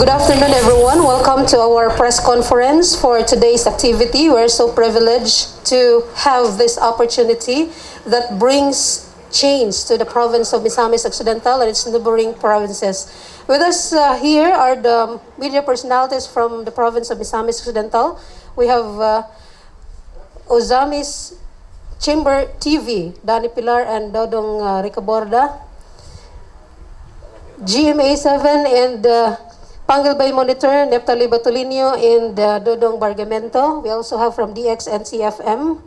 Good afternoon, everyone. Welcome to our press conference for today's activity. We're so privileged to have this opportunity that brings change to the province of Misamis Occidental and its neighboring provinces. With us here are the media personalities from the province of Misamis Occidental. We have Ozamis Chamber TV, Dani Pilar and Dodong Ricaborda, GMA7 and Pangal Bay Monitor, Neptali Batulino and Dodong Bargamento. We also have from DX and CFM,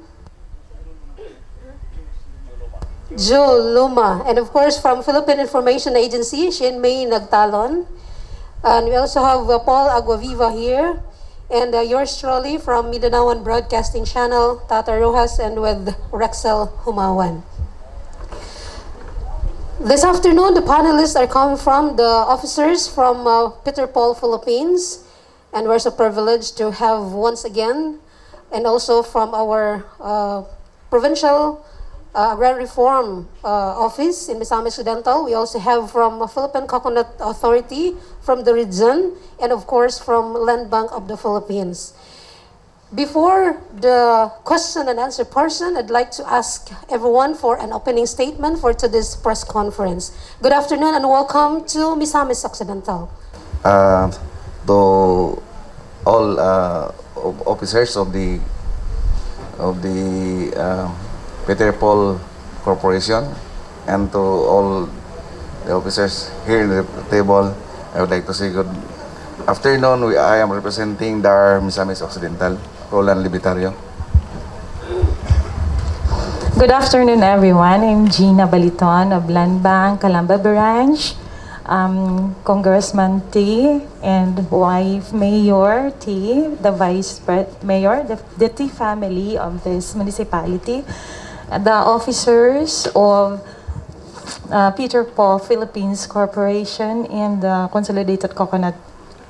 Joe Luma. And of course from Philippine Information Agency, Shin May Nagtalon. And we also have Paul Aguaviva here. And yours truly from Mindanaoan Broadcasting Channel, Tata Rojas, and with Rexel Humawan. This afternoon, the panelists are coming from the officers from Peter Paul, Philippines, and we're so privileged to have once again, and also from our provincial agrarian reform office in Misamis Occidental. We also have from Philippine Coconut Authority from the region, and of course from Land Bank of the Philippines. Before the question and answer portion, I'd like to ask everyone for an opening statement for today's press conference. Good afternoon and welcome to Misamis Occidental. To all officers of the Peter Paul Corporation and to all the officers here in the table, I would like to say good afternoon. I am representing DAR Misamis Occidental, Roland Libitario. Good afternoon, everyone. I'm Gina Baliton of Land Bank, Calamba Branch. Congressman T and wife Mayor T, the Vice Mayor, the T family of this municipality, the officers of Peter Paul Philippines Corporation and the Consolidated Coconut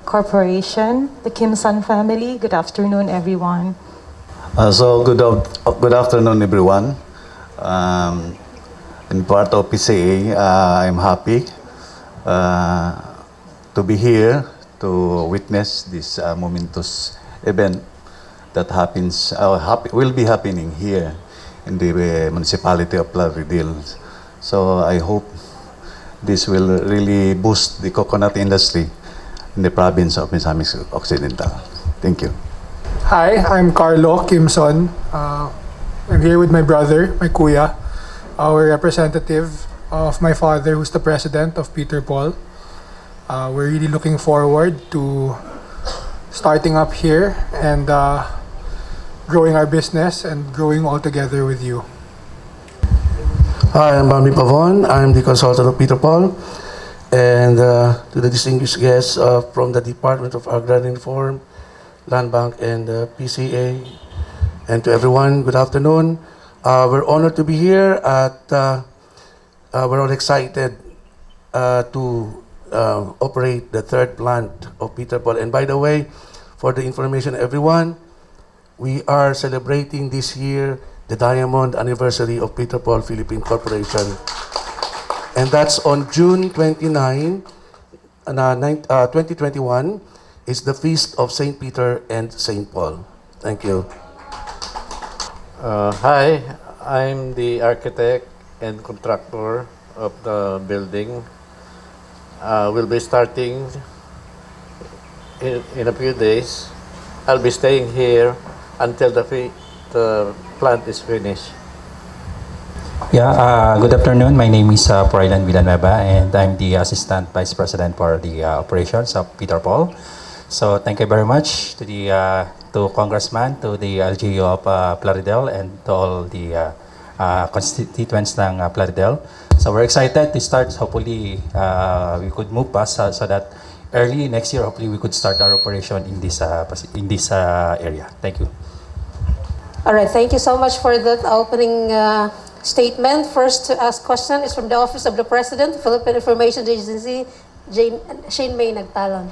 Corporation, the Kim San family. Good afternoon, everyone. Good afternoon, everyone. In part of PCA, I'm happy to be here to witness this momentous event that will be happening here in the municipality of Plaridel. So I hope this will really boost the coconut industry in the province of Misamis Occidental. Thank you. Hi, I'm Carlo Kimson. I'm here with my brother, my kuya, our representative of my father, who's the president of Peter Paul. We're really looking forward to starting up here and growing our business and growing all together with you. Hi, I'm Bambi Pavon. I'm the consultant of Peter Paul. And to the distinguished guests from the Department of Agrarian Reform, Land Bank, and PCA, and to everyone, good afternoon. We're honored to be here. We're all excited to operate the third plant of Peter Paul. And by the way, for the information of everyone, we are celebrating this year the diamond anniversary of Peter Paul Philippine Corporation. And that's on June 29, 2021, is the feast of St. Peter and St. Paul. Thank you. Hi, I'm the architect and contractor of the building. We'll be starting in a few days. I'll be staying here until the plant is finished. Yeah, good afternoon. My name is Froilan Villanueva, and I'm the Assistant Vice President for the operations of Peter Paul. So thank you very much to the to Congressman, to the LGU of Plaridel, and to all the constituents ng Plaridel. So we're excited to start. Hopefully, we could move past so that early next year, hopefully, we could start our operation in this area. Thank you. All right, thank you so much for that opening statement. First to ask question is from the Office of the President, Philippine Information Agency, Shane May Nagtalon.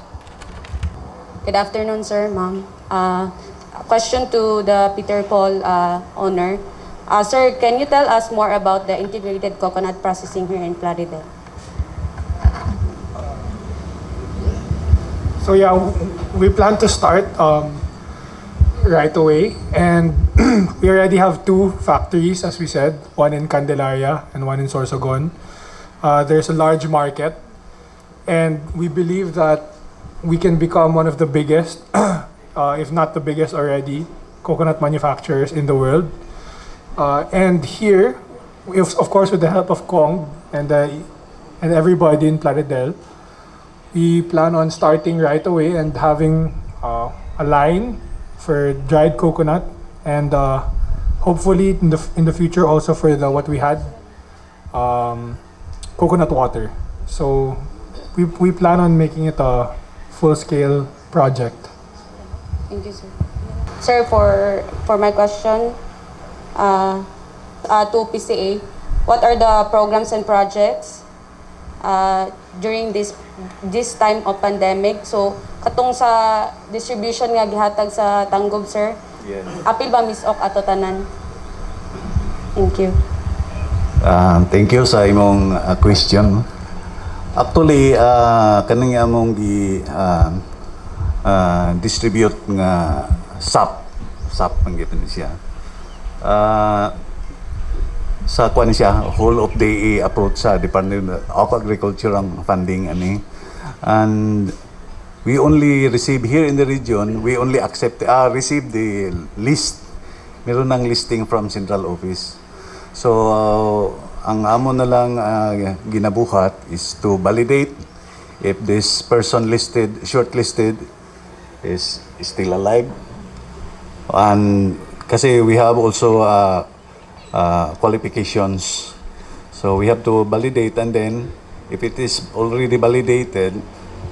Good afternoon, sir, ma'am. A question to the Peter Paul owner. Sir, can you tell us more about the integrated coconut processing here in Plaridel? So yeah, we plan to start right away, and we already have 2 factories, as we said, one in Candelaria and one in Sorsogon. There's a large market, and we believe that we can become one of the biggest, if not the biggest already, coconut manufacturers in the world. And here, of course, with the help of Kong and everybody in Plaridel, we plan on starting right away and having a line for dried coconut, and hopefully in the future also for what we had, coconut water. So we plan on making it a full-scale project. Thank you, sir. Sir, for my question to PCA, what are the programs and projects during this time of pandemic? So katong sa distribution nga gihatag sa Tanggob, sir. Yes. Apil ba misok ato tanan? Thank you. Thank you sa imong question. Actually, kaning among distribute nga SAP ang gito ni siya. Sa kuan siya whole of the approach sa Department of Agriculture ang funding ani. And we only receive here in the region, we only receive the list. Meron ng listing from central office. So ang amo na lang ginabuhat is to validate if this person shortlisted is still alive. And kasi we have also qualifications. So we have to validate, and then if it is already validated,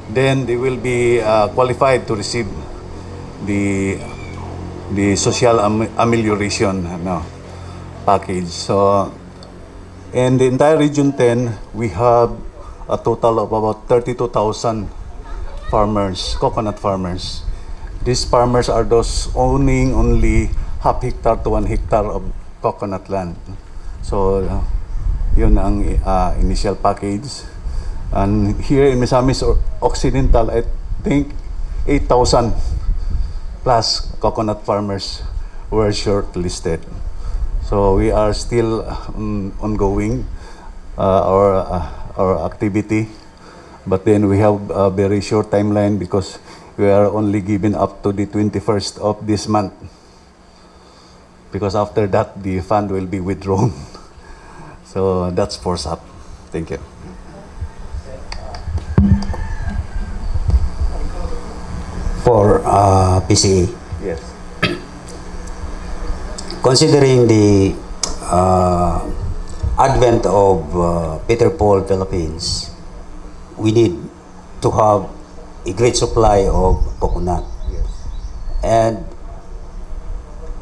then they will be qualified to receive the social amelioration package. So in the entire Region 10, we have a total of about 32,000 farmers, coconut farmers. These farmers are those owning only half hectare to 1 hectare of coconut land. So yun ang initial package. And here in Misamis Occidental, I think 8,000 plus coconut farmers were shortlisted. So we are still ongoing our activity, but then we have a very short timeline because we are only given up to the 21st of this month, because after that the fund will be withdrawn. So that's for SAP. Thank you. For PCA. Yes. Considering the advent of Peter Paul Philippines, we need to have a great supply of coconut. Yes. And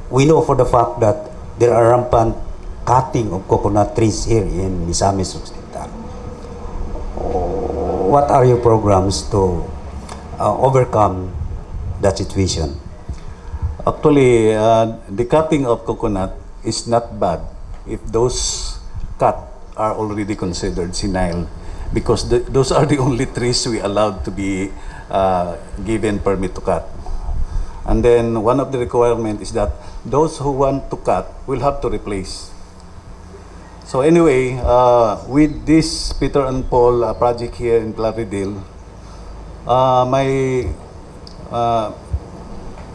we know for the fact that there are rampant cutting of coconut trees here in Misamis Occidental. What are your programs to overcome that situation? Actually, the cutting of coconut is not bad if those cut are already considered senile, because those are the only trees we allowed to be given permit to cut. And then one of the requirement is that those who want to cut will have to replace. So anyway, with this Peter and Paul project here in Plaridel,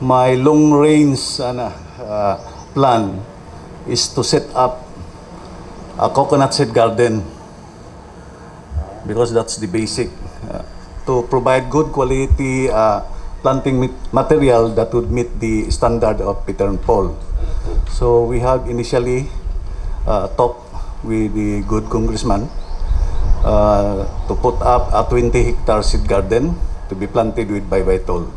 my long-range plan is to set up a coconut seed garden, because that's the basic, to provide good quality planting material that would meet the standard of Peter and Paul. So we have initially talked with the good congressman to put up a 20-hectare seed garden to be planted with Baybay-Tol.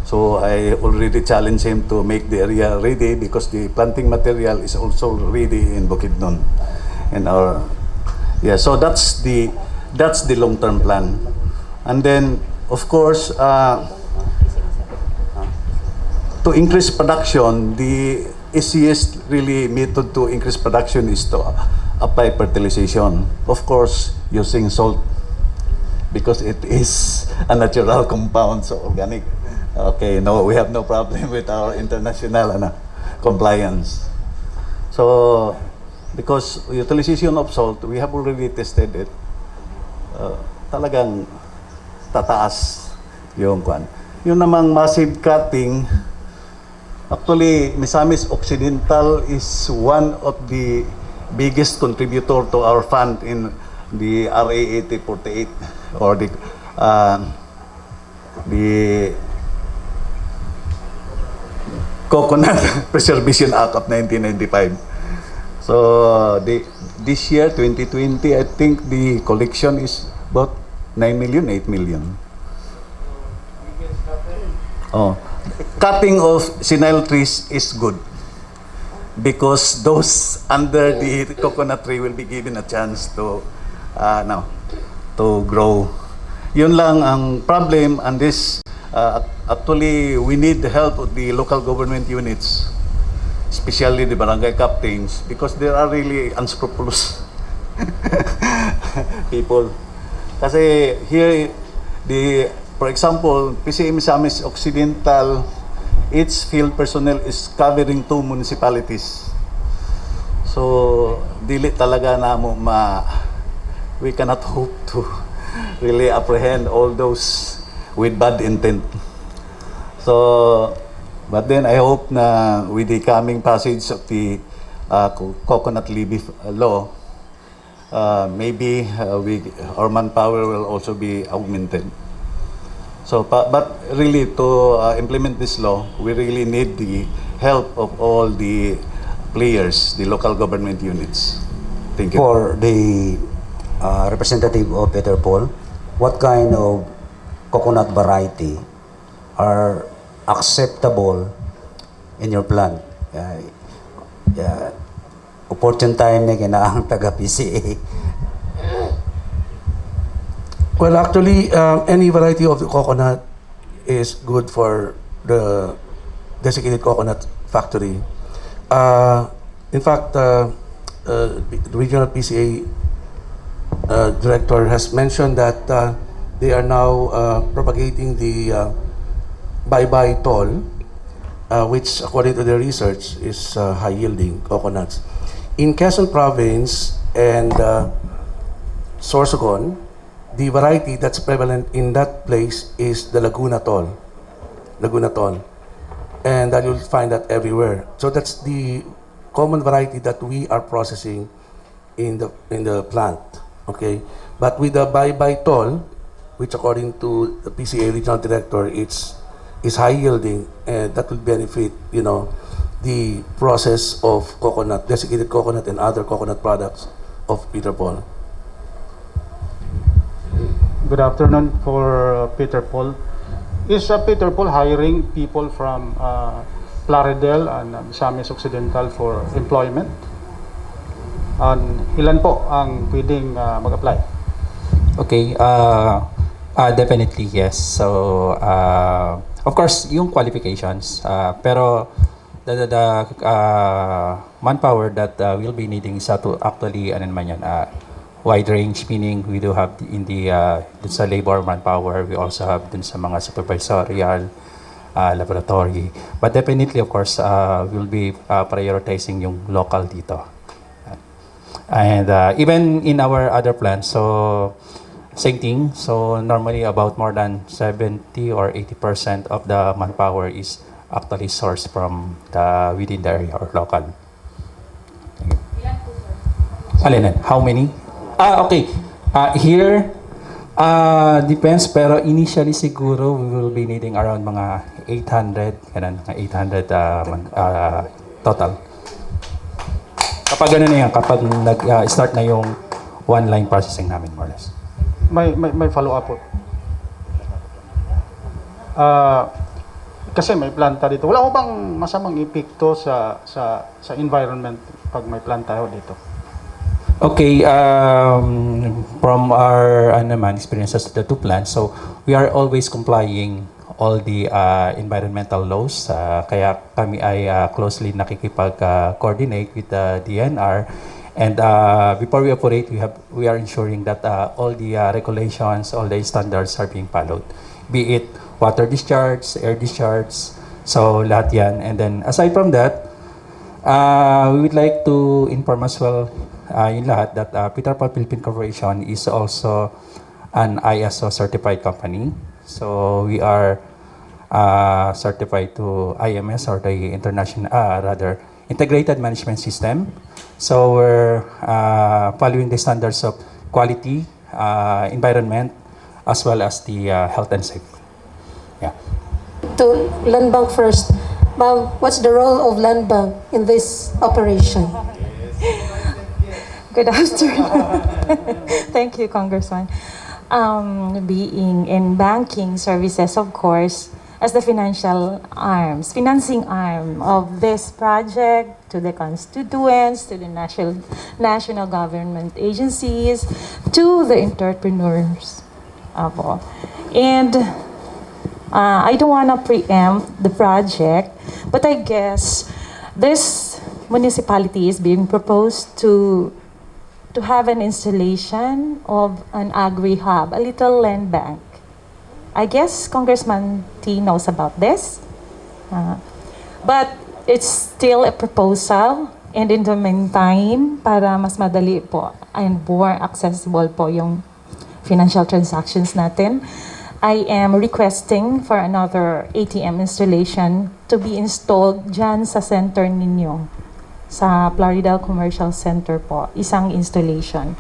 So I already challenged him to make the area ready, because the planting material is also ready in Bukidnon. And so that's the long-term plan. And then of course, to increase production, the easiest really method to increase production is to apply fertilization. Of course, using salt because it is a natural compound, so organic. Okay, no, we have no problem with our international compliance. So, because utilization of salt, we have already tested it. Talagang tataas yung kwan. Yung namang massive cutting, actually, Misamis Occidental is one of the biggest contributor to our fund in the RA 8048 or the Coconut Preservation Act of 1995. So this year, 2020, I think the collection is about 9 million, 8 million. Oh, cutting of senile trees is good because those under the coconut tree will be given a chance to to grow. Yun lang ang problem, and this actually we need the help of the local government units, especially the barangay captains, because they are really unscrupulous people. Kasi here, for example, PCA Misamis Occidental, its field personnel is covering 2 municipalities. So, dili talaga na mo we cannot hope to really apprehend all those with bad intent. So, but then I hope na with the coming passage of the coconut levy law, maybe our manpower will also be augmented. So, but really to implement this law, we really need the help of all the players, the local government units. Thank you. For the representative of Peter Paul, what kind of coconut variety are acceptable in your plant? Opportune time na kinaang taga-PCA. Well, actually, any variety of the coconut is good for the designated coconut factory. In fact, the regional PCA director has mentioned that they are now propagating the bye-bye tall, which according to their research is high-yielding coconuts. In Quezon Province and Sorsogon, the variety that's prevalent in that place is the Laguna Tall. Laguna Tall. And that you'll find that everywhere. So that's the common variety that we are processing in the plant. Okay? But with the bye-bye tall, which according to the PCA regional director, is high yielding, and that will benefit, the process of coconut, desiccated coconut and other coconut products of Peter Paul. Good afternoon for Peter Paul. Is Peter Paul hiring people from Plaridel and Misamis Occidental for employment? Ilan po ang pwedeng mag-apply? Okay, definitely yes. So, of course, yung qualifications, pero the manpower that we'll be needing is to actually, wide range, meaning we do have in the dun sa labor manpower, we also have dun sa mga supervisorial, laboratory. But definitely, of course, we'll be prioritizing yung local dito. And even in our other plants, so same thing. So normally about more than 70 or 80% of the manpower is actually sourced from within the area or local. Alin? How many? Okay. Here, depends, pero initially siguro we will be needing around mga 800, ganun, 800 total. Kapag gano'n na yan, kapag nag-start na yung one-line processing namin, more or less. May follow-up po. Kasi may planta dito. Wala mo bang masamang epekto sa environment pag may planta ho dito? Okay, from our experiences with the 2 plants, so we are always complying all the environmental laws. Kaya kami ay closely nakikipag-coordinate with the DNR, And before we operate, we are ensuring that all the regulations, all the standards are being followed. Be it water discharge, air discharge, so lahat yan. And then aside from that, we would like to inform as well yung lahat that Peter Paul Philippine Corporation is also an ISO certified company. So we are certified to IMS, or the international, rather integrated management system. So we're following the standards of quality, environment, as well as the health and safety. Yeah. To Land Bank first. Ma'am, what's the role of Land Bank in this operation? Good afternoon. Thank you, Congressman. Being in banking services, of course, as the financing arm of this project, to the constituents, to the national government agencies, to the entrepreneurs. And I don't want to preempt the project, but I guess this municipality is being proposed to have an installation of an agri-hub, a little land bank. I guess Congressman T knows about this. But it's still a proposal, and in the meantime, para mas madali po and more accessible po yung financial transactions natin, I am requesting for another ATM installation to be installed dyan sa center ninyo, sa Plaridel Commercial Center po, isang installation.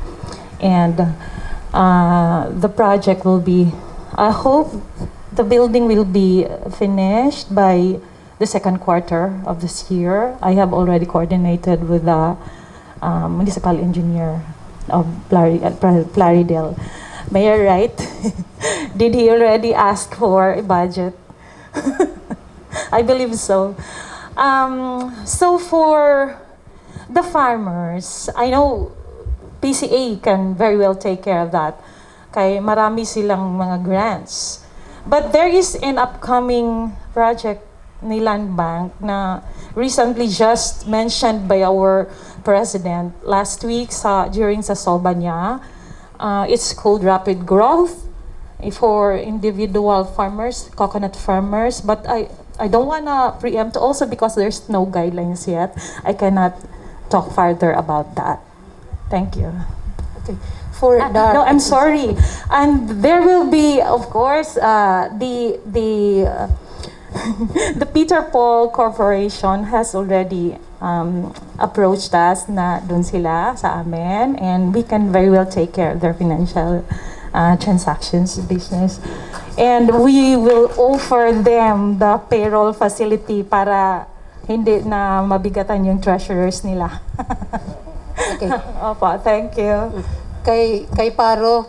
And the project will be, I hope the building will be finished by the second quarter of this year. I have already coordinated with the municipal engineer of Plaridel. Mayor Wright, did he already ask for a budget? I believe so. So for the farmers, I know PCA can very well take care of that. Kaya marami silang mga grants. But there is an upcoming project ni Land Bank na recently just mentioned by our president last week during sa Solba niya. It's called Rapid Growth for individual farmers, coconut farmers. But I don't want to preempt also because there's no guidelines yet. I cannot talk further about that. Thank you. Okay. For no, I'm sorry. And there will be, of course, the the Peter Paul Corporation has already approached us na dun sila sa amin, and we can very well take care of their financial transactions business. And we will offer them the payroll facility para hindi na mabigatan yung treasurers nila. Okay. Opo, thank you. Kay Paro,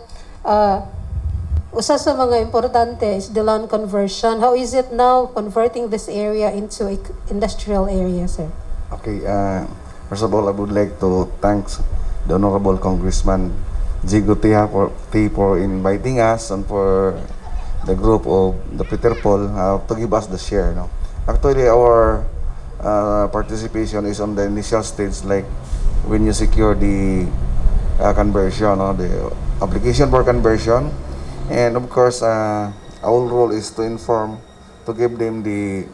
usa sa mga importante is the land conversion. How is it now converting this area into an industrial area, sir? Okay, first of all, I would like to thank the Honorable Congressman Jigo for inviting us and for the group of the Peter Paul to give us the share. No? Actually, our participation is on the initial stage, like when you secure the conversion, the application for conversion. And of course, our role is to inform, to give them the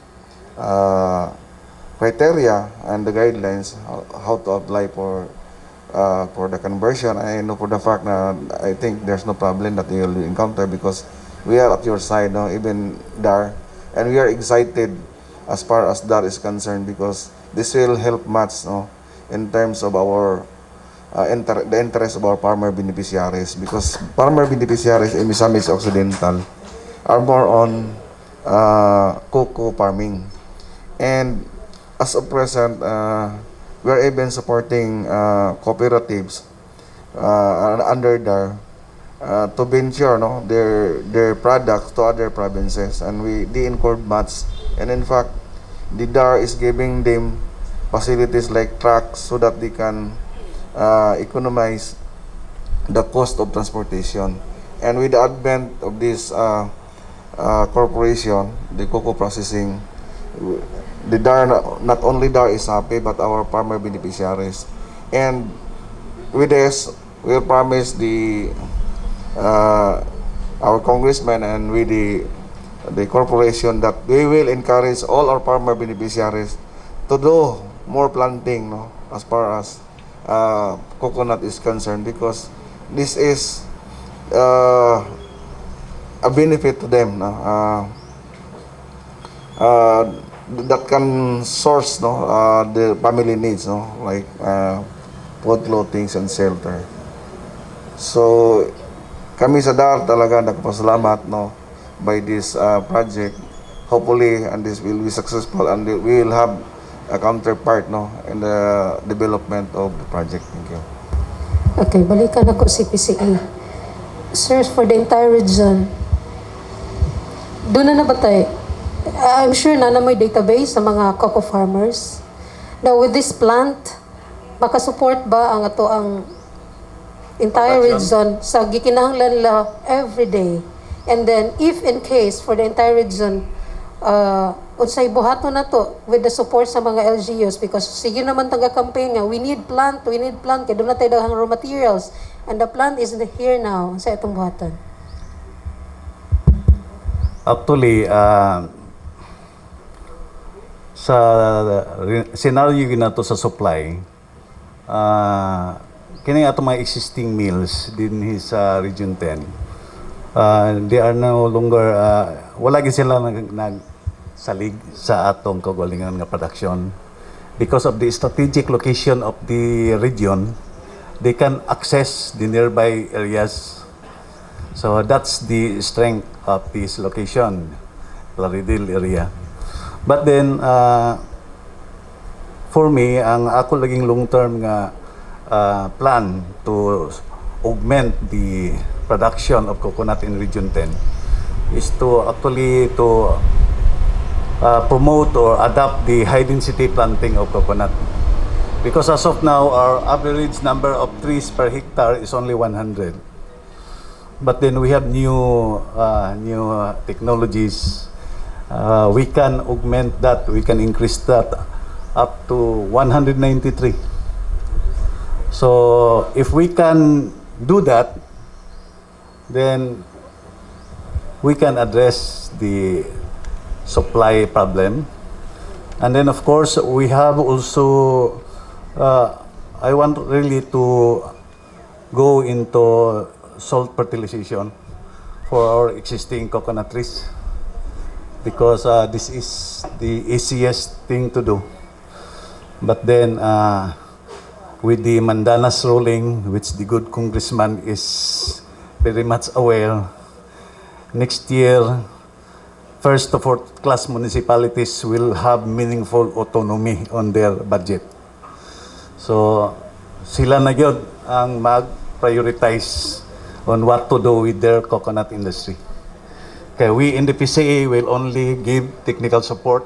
criteria and the guidelines how to apply for the conversion. I know for the fact that I think there's no problem that you will encounter because we are at your side, no, even there, and we are excited as far as that is concerned because this will help much, no, in terms of our the interest of our farmer beneficiaries, because farmer beneficiaries in Misamis Occidental are more on cocoa farming, and as of present we are even supporting cooperatives under there to venture, no, their products to other provinces, and they incur much, and in fact the DAR is giving them facilities like trucks so that they can economize the cost of transportation. And with the advent of this corporation, the cocoa processing, the DAR, not only DAR is happy, but our farmer beneficiaries. And with this, we'll promise our congressman and with the corporation that we will encourage all our farmer beneficiaries to do more planting, no, as far as coconut is concerned, because this is a benefit to them, no? That can source, no, the family needs, no, like food, clothing, and shelter. So kami sa DAR talaga nagpasalamat, no, by this project. Hopefully, and this will be successful, and we will have a counterpart, no, in the development of the project. Thank you. Okay, balikan ako si PCA. Sir, for the entire region, doon na nabatay. I'm sure na may database sa mga cocoa farmers. Now, with this plant, makasupport ba ang ato ang entire region sa gikinahanglan nila every day? And then, if in case for the entire region, unsay buhaton na to with the support sa mga LGUs, because sige naman taga-campaign nga, we need plant, kaya doon na tayo daghang raw materials. And the plant is here now sa itong buhaton. Actually, sa scenario ginato sa supply, kini ato mga existing mills din sa Region 10, they are no longer, wala gid sila nagsalig sa atong kaugalingan nga production. Because of the strategic location of the region, they can access the nearby areas. So that's the strength of this location, Plaridel area. But then, for me, ang ako laging long-term nga plan to augment the production of coconut in Region 10 is to actually promote or adopt the high-density planting of coconut. Because as of now, our average number of trees per hectare is only 100. But then we have new technologies. We can augment that. We can increase that up to 193. So if we can do that, then we can address the supply problem. And then of course, we have also I want really to go into salt fertilization for our existing coconut trees, because this is the easiest thing to do. But then with the Mandanas ruling, which the good congressman is very much aware, next year, first to fourth class municipalities will have meaningful autonomy on their budget. So sila na yun ang mag-prioritize on what to do with their coconut industry. Okay, we in the PCA will only give technical support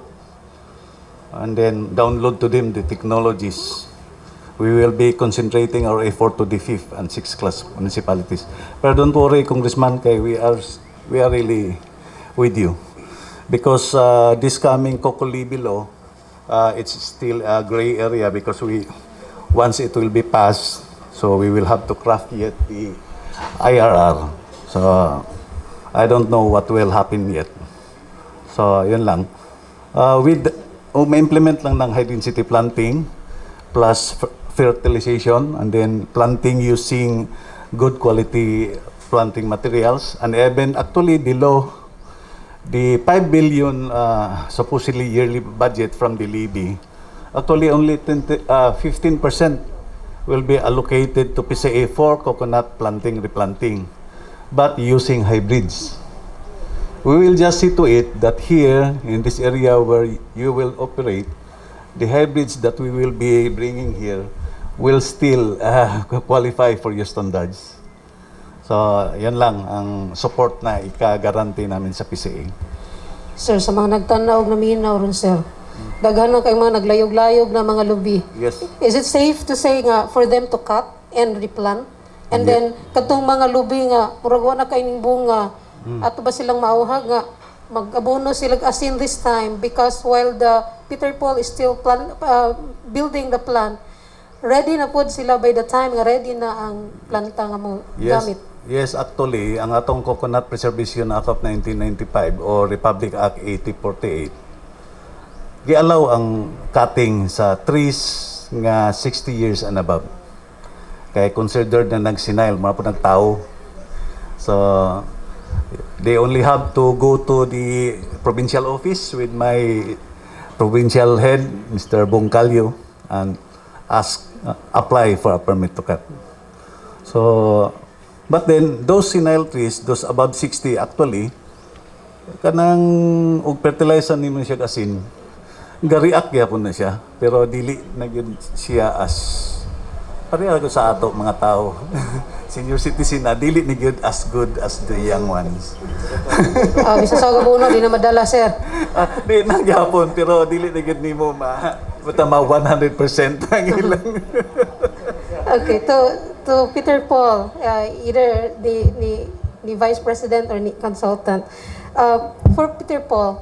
and then download to them the technologies. We will be concentrating our effort to the 5th and 6th class municipalities. But don't worry, Congressman, kay we are really with you. Because this coming Coco Levy law, it's still a gray area, because once it will be passed, so we will have to craft yet the IRR. So I don't know what will happen yet. So yun lang. Implement lang ng high density planting plus fertilization, and then planting using good quality planting materials, and even actually below the 5 billion supposedly yearly budget from the levy, actually only 15% will be allocated to PCA for coconut planting, replanting, but using hybrids. We will just see to it that here in this area where you will operate, the hybrids that we will be bringing here will still qualify for your standards. So, yan lang ang support na ika-guarantee namin sa PCA. Sir, sa mga nagtanaw na minaw ron, sir, daghan na kay mga naglayog-layog na mga lubi. Yes. Is it safe to say nga for them to cut and replant? And then, katong mga lubi nga, murag wa na kayong bunga, ato ba silang mauhag nga, mag-abono sila asin this time, because while the Peter Paul is still building the plant, ready na pod sila by the time nga ready na ang planta nga mo gamit? Yes, actually, ang atong Coconut Preservation Act of 1995 o Republic Act 8048, gialaw ang cutting sa trees nga 60 years and above. Kaya considered na nagsinile, mga po nagtao. So, they only have to go to the provincial office with my provincial head, Mr. Bongcalio, and apply for a permit to cut. So, but then, those senile trees, those above 60 actually, kanang og fertilizer ni mo siya asin, ga-react gyapon na siya, pero dili na gyud siya as pareha ko sa ato mga tao. Senior citizen na dili ni gyud as good as the young ones. Bisa sa gabuno di na madala, sir. Di na gyapon, pero dili na gyud nimo ma 100% ang ilang. Okay, to Peter Paul, either the vice president or the consultant. For Peter Paul,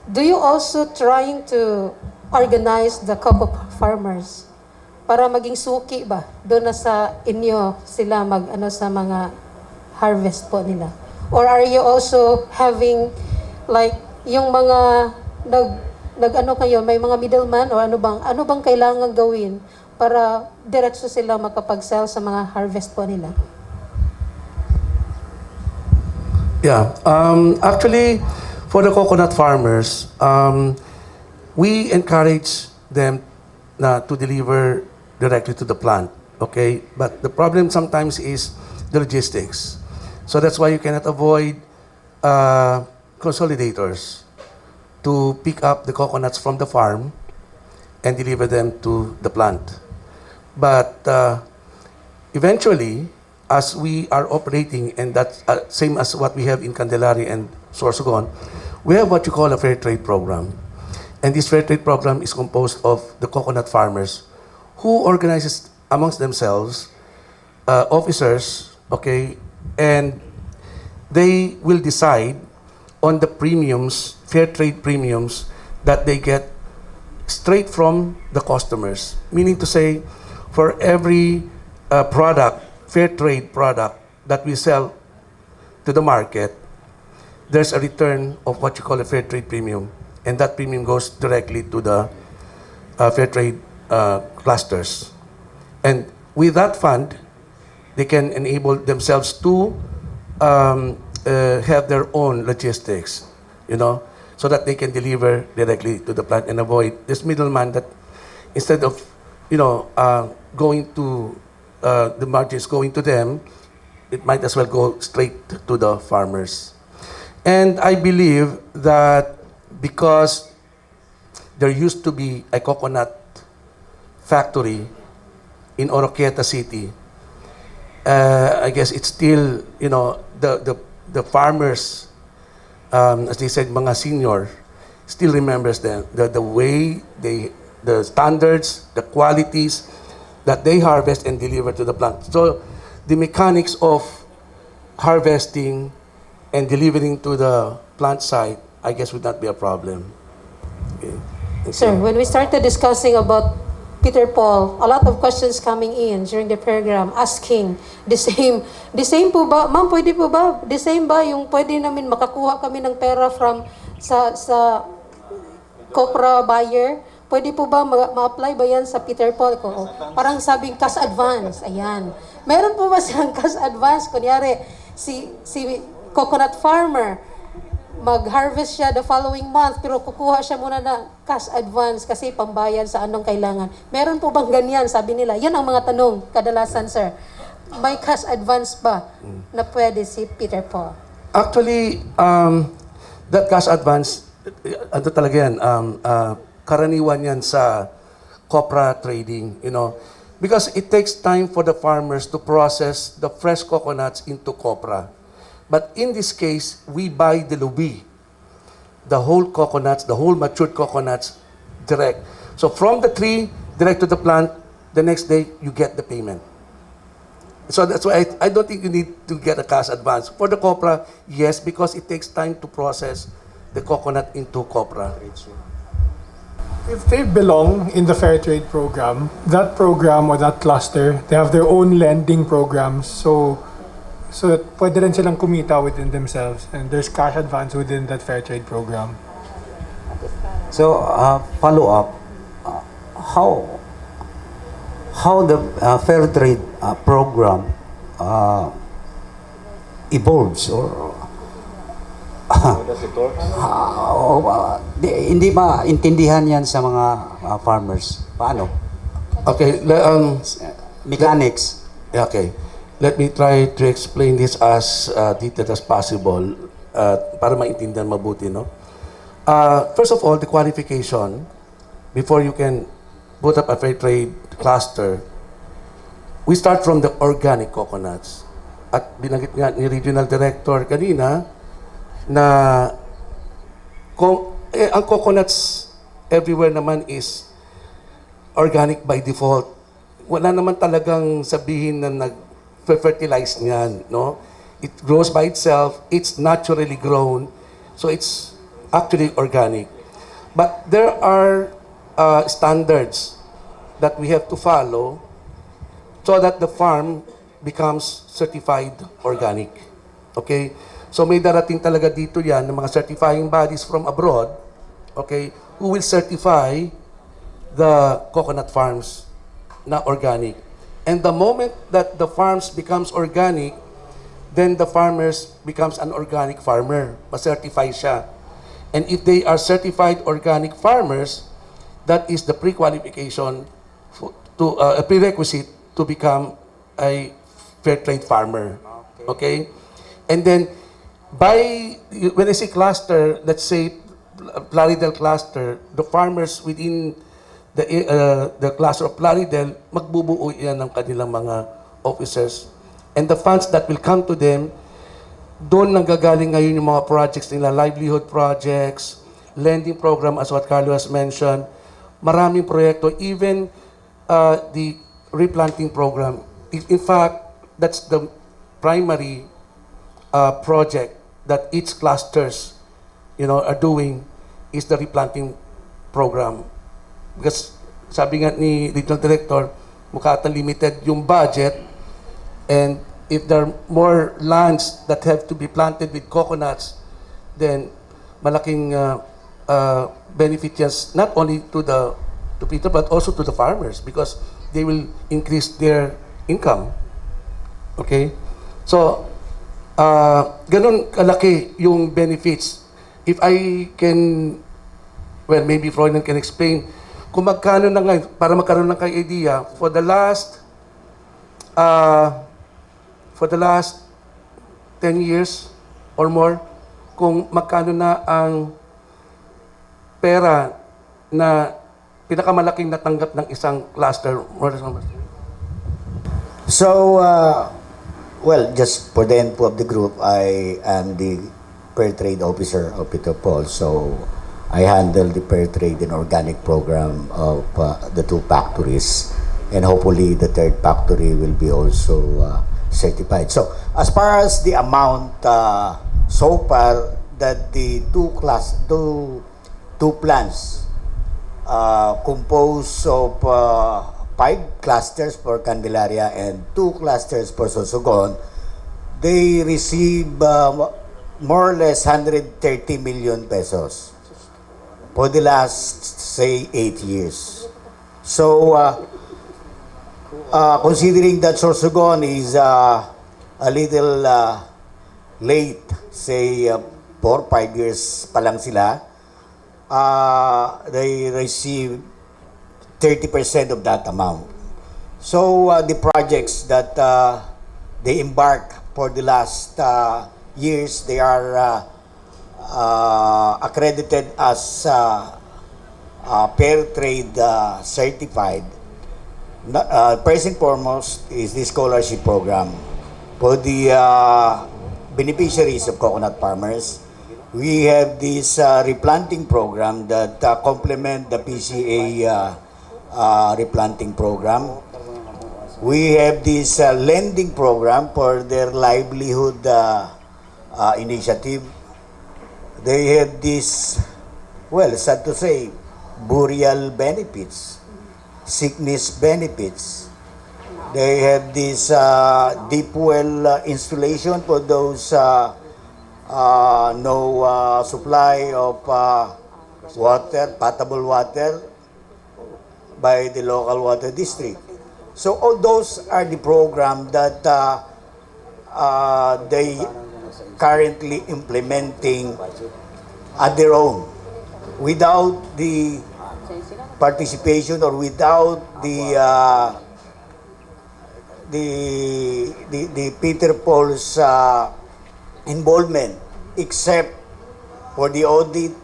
do you also trying to organize the cocoa farmers para maging suki ba doon na sa inyo sila mag sa mga harvest po nila? Or are you also having like yung mga kayo, may mga middleman or ano bang kailangan gawin para diretso sila makapag-sell sa mga harvest po nila? Yeah, actually, for the coconut farmers, we encourage them to deliver directly to the plant, okay? But the problem sometimes is the logistics. So that's why you cannot avoid consolidators to pick up the coconuts from the farm and deliver them to the plant. But eventually, as we are operating, and that's same as what we have in Candelaria and Sorsogon, we have what you call a fair trade program. And this fair trade program is composed of the coconut farmers who organizes amongst themselves officers, okay, and they will decide on the premiums, fair trade premiums, that they get straight from the customers. Meaning to say, for every product, fair trade product that we sell to the market, there's a return of what you call a fair trade premium. And that premium goes directly to the fair trade clusters. And with that fund, they can enable themselves to have their own logistics, so that they can deliver directly to the plant and avoid this middleman that instead of, going to the margins going to them, it might as well go straight to the farmers. And I believe that because there used to be a coconut factory in Oroquieta City, I guess it's still, the farmers, as they said, mga senior, still remembers them, the way the standards, the qualities that they harvest and deliver to the plant. So the mechanics of harvesting and delivering to the plant site, I guess, would not be a problem. Okay. Sir, when we started discussing about Peter Paul, a lot of questions coming in during the program asking the same po ba, ma'am, pwede po ba, the same ba yung pwede namin makakuha kami ng pera from sa Copra buyer? Pwede po ba ma-apply ba yan sa Peter Paul? Parang sabing cash advance, ayan. Meron po ba silang cash advance? Kunyari, si coconut farmer, mag-harvest siya the following month, pero kukuha siya muna na cash advance kasi pambayad sa anong kailangan. Meron po bang ganyan? Sabi nila. Yun ang mga tanong, kadalasan, sir. May cash advance ba na pwede si Peter Paul? Actually, that cash advance, ano talaga yan, karaniwan yan sa copra trading, because it takes time for the farmers to process the fresh coconuts into copra. But in this case, we buy the lubi, the whole coconuts, the whole matured coconuts direct. So from the tree, direct to the plant, the next day, you get the payment. So that's why I don't think you need to get a cash advance. For the copra, yes, because it takes time to process the coconut into copra. If they belong in the fair trade program, that program or that cluster, they have their own lending programs. So that pwede rin silang kumita within themselves, and there's cash advance within that fair trade program. So, follow up, how the fair trade program evolves, or hindi maintindihan yan sa mga farmers. Paano? Okay, Mechanics. okay. Let me try to explain this as detailed as possible para maintindihan mabuti, no? First of all, the qualification before you can put up a fair trade cluster, we start from the organic coconuts. At binanggit nga ni Regional Director kanina na ang coconuts everywhere naman is organic by default. Wala naman talagang sabihin na nag-fertilize niyan, no? It grows by itself, it's naturally grown, so it's actually organic. But there are standards that we have to follow so that the farm becomes certified organic. Okay? So may darating talaga dito yan ng mga certifying bodies from abroad, okay, who will certify the coconut farms na organic. And the moment that the farms becomes organic, then the farmers becomes an organic farmer. Ma-certify siya. And if they are certified organic farmers, that is the pre-qualification a prerequisite to become a fair trade farmer. Okay? And then, when I say cluster, let's say Plaridel cluster, the farmers within the cluster of Plaridel, magbubuo yan ng kanilang mga officers. And the funds that will come to them, doon nanggagaling ngayon yung mga projects nila, livelihood projects, lending program as what Carlo has mentioned, maraming proyekto, even the replanting program. In fact, that's the primary project that each clusters, are doing is the replanting program. Because sabi nga ni Regional Director, mukha ata limited yung budget, and if there are more lands that have to be planted with coconuts, then malaking benefit yes, not only to people but also to the farmers, because they will increase their income. Okay? So, ganun kalaki yung benefits. If I can, well, maybe Freudian can explain kung magkano na ngayon, para magkaroon ng kayo idea, for the last 10 years or more, kung magkano na ang pera na pinakamalaking natanggap ng isang cluster. So, well, just for the info of the group, I am the Fair Trade Officer of Peter Paul. So, I handle the Fair Trade and Organic program of the two factories. And hopefully, the third factory will be also certified. So, as far as the amount so far that the two plants composed of 5 clusters for Candelaria and 2 clusters for Sorsogon, they receive more or less 130 million pesos for the last, say, 8 years. So, considering that Sorsogon is a little late, say 4 or 5 years pa lang sila, they receive 30% of that amount. So the projects that they embark for the last years, they are accredited as fair trade certified. First and foremost is the scholarship program for the beneficiaries of coconut farmers. We have this replanting program that complement the PCA replanting program. We have this lending program for their livelihood initiative. They have this, well, sad to say, burial benefits, sickness benefits. They have this deep well installation for those no supply of water, potable water by the local water district. So all those are the program that they currently implementing at their own without the participation or without the Peter Paul's involvement, except for the audit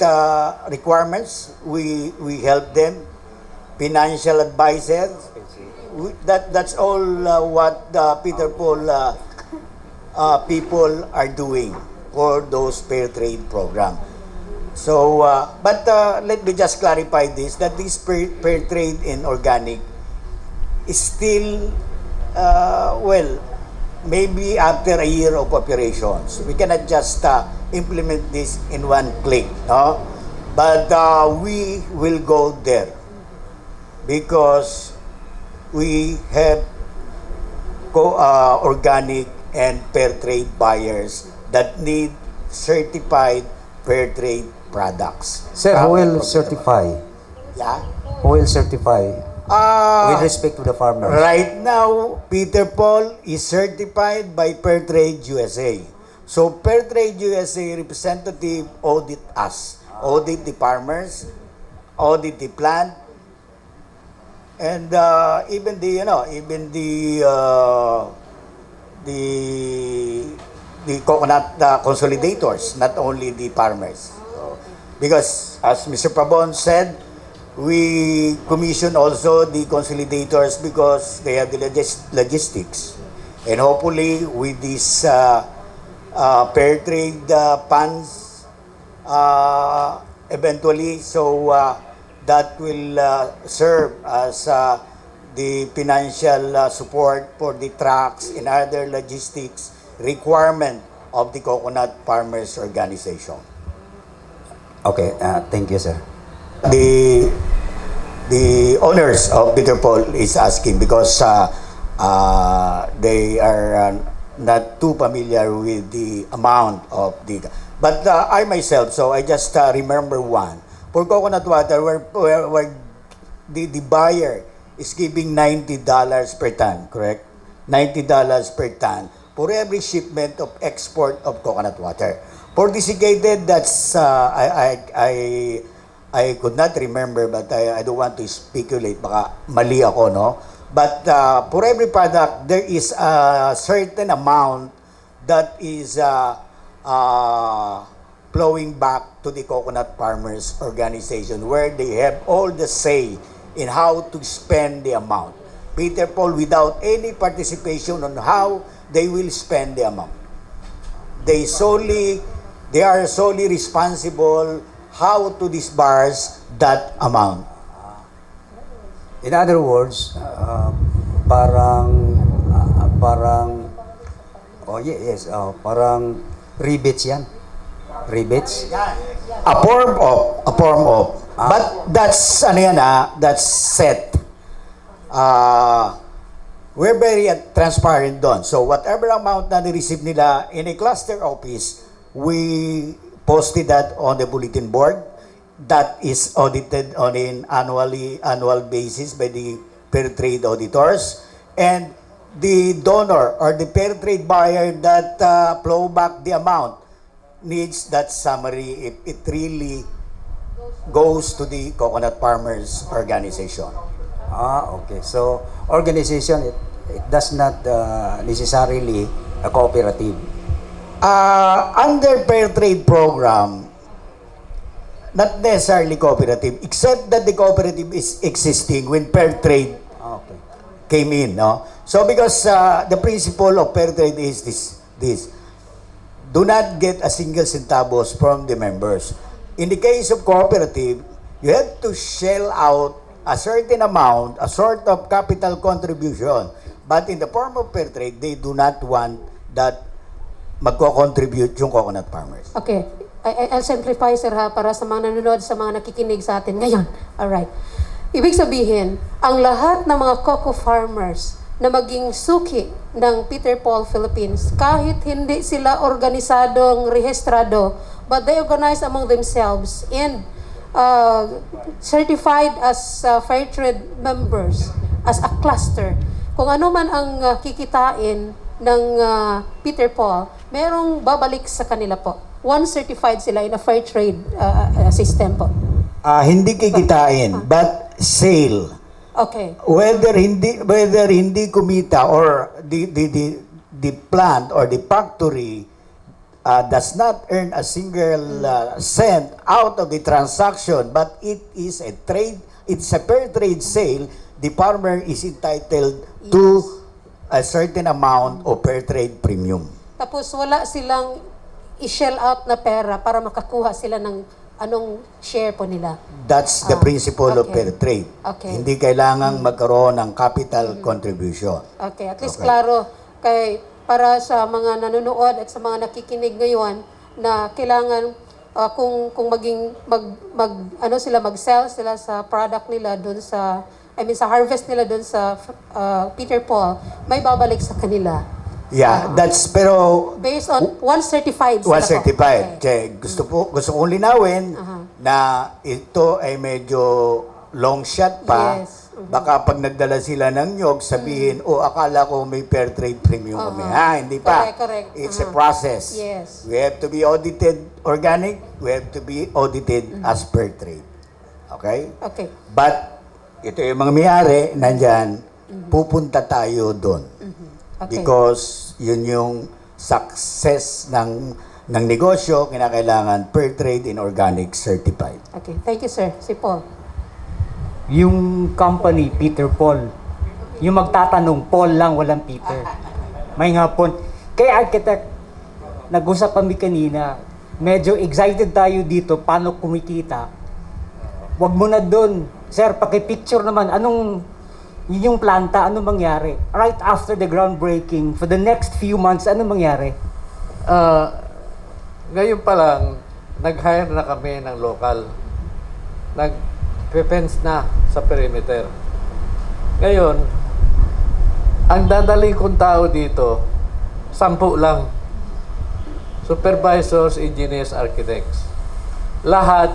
requirements. We help them, financial advisors. That's all what Peter Paul people are doing for those fair trade program. So, but let me just clarify this, that this fair trade in organic is still, well, maybe after a year of operations. We cannot just implement this in one click, no? But we will go there because we have organic and fair trade buyers that need certified fair trade products. Sir, who will certify? Yeah. Who will certify with respect to the farmers? Right now, Peter Paul is certified by Fair Trade USA. So Fair Trade USA representative audit us, audit the farmers, audit the plant, and even the the coconut consolidators, not only the farmers. Because as Mr. Pabon said, we commission also the consolidators because they have the logistics. And hopefully with this fair trade funds eventually, so that will serve as the financial support for the trucks and other logistics requirement of the Coconut Farmers Organization. Okay, thank you, sir. The owners of Peter Paul is asking because they are not too familiar with the amount of the. But I myself, so I just remember one for coconut water where the buyer is giving $90 per ton, correct? $90 per ton for every shipment of export of coconut water. For desiccated, that's I could not remember, but I don't want to speculate. Baka mali ako, no? But for every product, there is a certain amount that is flowing back to the Coconut Farmers Organization, where they have all the say in how to spend the amount. Peter Paul, without any participation on how they will spend the amount. They are solely responsible how to disburse that amount. In other words, parang rebates yan. Rebates. A form of. But that's that's set. We're very transparent doon. So whatever amount na ni-receive nila in a cluster office, we posted that on the bulletin board. That is audited on an annual basis by the fair trade auditors. And the donor or the fair trade buyer that flow back the amount needs that summary if it really goes to the Coconut Farmers Organization. Okay. So, organization, it does not necessarily a cooperative. Under fair trade program, not necessarily cooperative, except that the cooperative is existing when fair trade came in. No? So because the principle of fair trade is this. Do not get a single centavos from the members. In the case of cooperative, you have to shell out a certain amount, a sort of capital contribution. But in the form of fair trade, they do not want that magko-contribute yung coconut farmers. Okay. I'll simplify, sir, ha, para sa mga nanonood, sa mga nakikinig sa atin ngayon. Alright. Ibig sabihin, ang lahat ng mga cocoa farmers na maging suki ng Peter Paul Philippines, kahit hindi sila organisadong rehistrado, but they organize among themselves and certified as fair trade members, as a cluster. Kung ano man ang kikitain ng Peter Paul, merong babalik sa kanila po. Once certified sila in a fair trade system po. Hindi kikitain, but sale. Okay. Whether hindi kumita or the plant or the factory does not earn a single cent out of the transaction, but it is a trade, it's a fair trade sale, the farmer is entitled to a certain amount of fair trade premium. Tapos wala silang i-shell out na pera para makakuha sila ng anong share po nila. That's the principle of okay. fair trade. Okay. Hindi kailangang magkaroon ng capital contribution. Okay, at least klaro kay para sa mga nanonood at sa mga nakikinig ngayon na kailangan kung maging mag-sell sila sa product nila doon sa sa harvest nila doon sa Peter Paul, may babalik sa kanila. Yeah, that's pero based on once certified sila. Once certified. Okay. Gusto kong linawin na ito ay medyo long shot pa. Yes. Baka pag nagdala sila ng nyog, sabihin, akala ko may fair trade premium kami. Hindi pa. Correct. It's a process. Yes. We have to be audited organic. We have to be audited as fair trade. Okay? Okay. But, ito yung mga may-ari, nandyan, pupunta tayo doon. Okay. Because yun yung success ng negosyo, kinakailangan fair trade in organic certified. Okay. Thank you, sir. Si Paul. Yung company, Peter Paul, yung magtatanong, Paul lang, walang Peter. May nga po. Kaya architect, nag-usap kami kanina, medyo excited tayo dito, paano kumikita. Wag mo na doon. Sir, paki-picture naman, yung planta, anong mangyari? Right after the groundbreaking, for the next few months, anong mangyari? Ngayon pa lang, nag-hire na kami ng local. Nag-fence na sa perimeter. Ngayon, ang dadaling kong tao dito, 10 lang. Supervisors, engineers, architects. Lahat,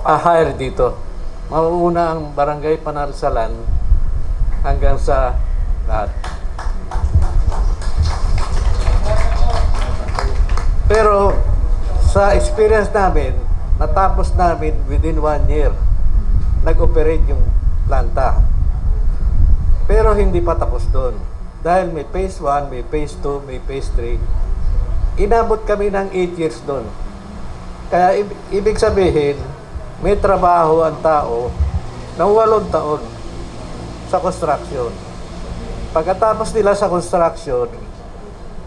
hire dito. Mauuna ang barangay Panalsalan hanggang sa lahat. Pero sa experience namin, natapos namin within 1 year. Nag-operate yung planta. Pero hindi pa tapos doon. Dahil may phase 1, may phase 2, may phase 3. Inabot kami ng 8 years doon. Kaya ibig sabihin, may trabaho ang tao ng 8 taon sa construction. Pagkatapos nila sa construction,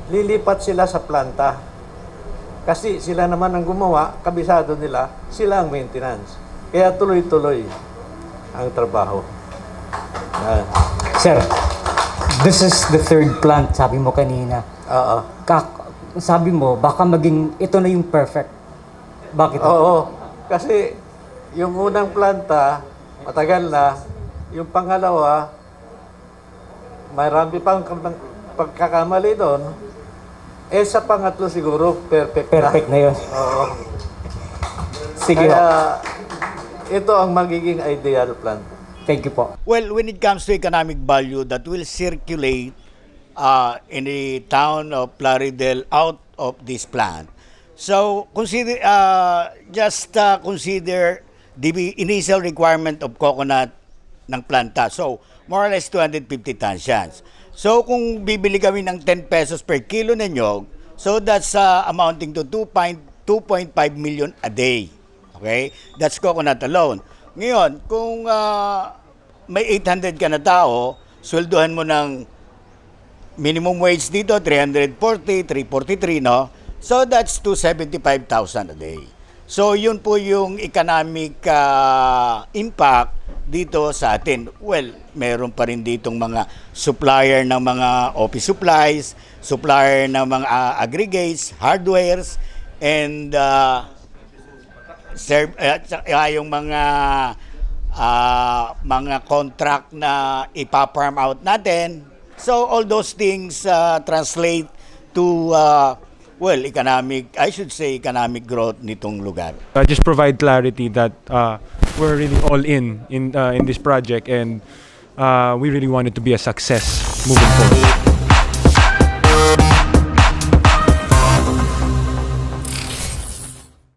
lilipat sila sa planta. Kasi sila naman ang gumawa, kabisado nila, sila ang maintenance. Kaya tuloy-tuloy ang trabaho. Sir, this is the third plant, sabi mo kanina. Oo. Sabi mo, baka maging ito na yung perfect. Bakit? Oo. Kasi yung unang planta, matagal na. Yung pangalawa, marami pang pagkakamali doon. Sa pangatlo siguro, perfect na. Perfect na yun. Oo. Sige. Kaya ito ang magiging ideal plant. Thank you po. Well, when it comes to economic value that will circulate in the town of Plaridel out of this plant. So, consider the initial requirement of coconut ng planta. So, more or less 250 tons yan. So, kung bibili kami ng 10 pesos per kilo na nyog, so that's amounting to 2.5 million a day. Okay? That's coconut alone. Ngayon, kung may 800 ka na tao, sweldohan mo ng minimum wage dito, 340, 343, no? So, that's 275,000 a day. So, yun po yung economic impact dito sa atin. Well, meron pa rin ditong mga supplier ng mga office supplies, supplier ng mga aggregates, hardwares, and yung mga contract na ipa-farm out natin. So all those things translate to economic growth nitong lugar. Just provide clarity that we're really all in this project, and we really want it to be a success moving forward.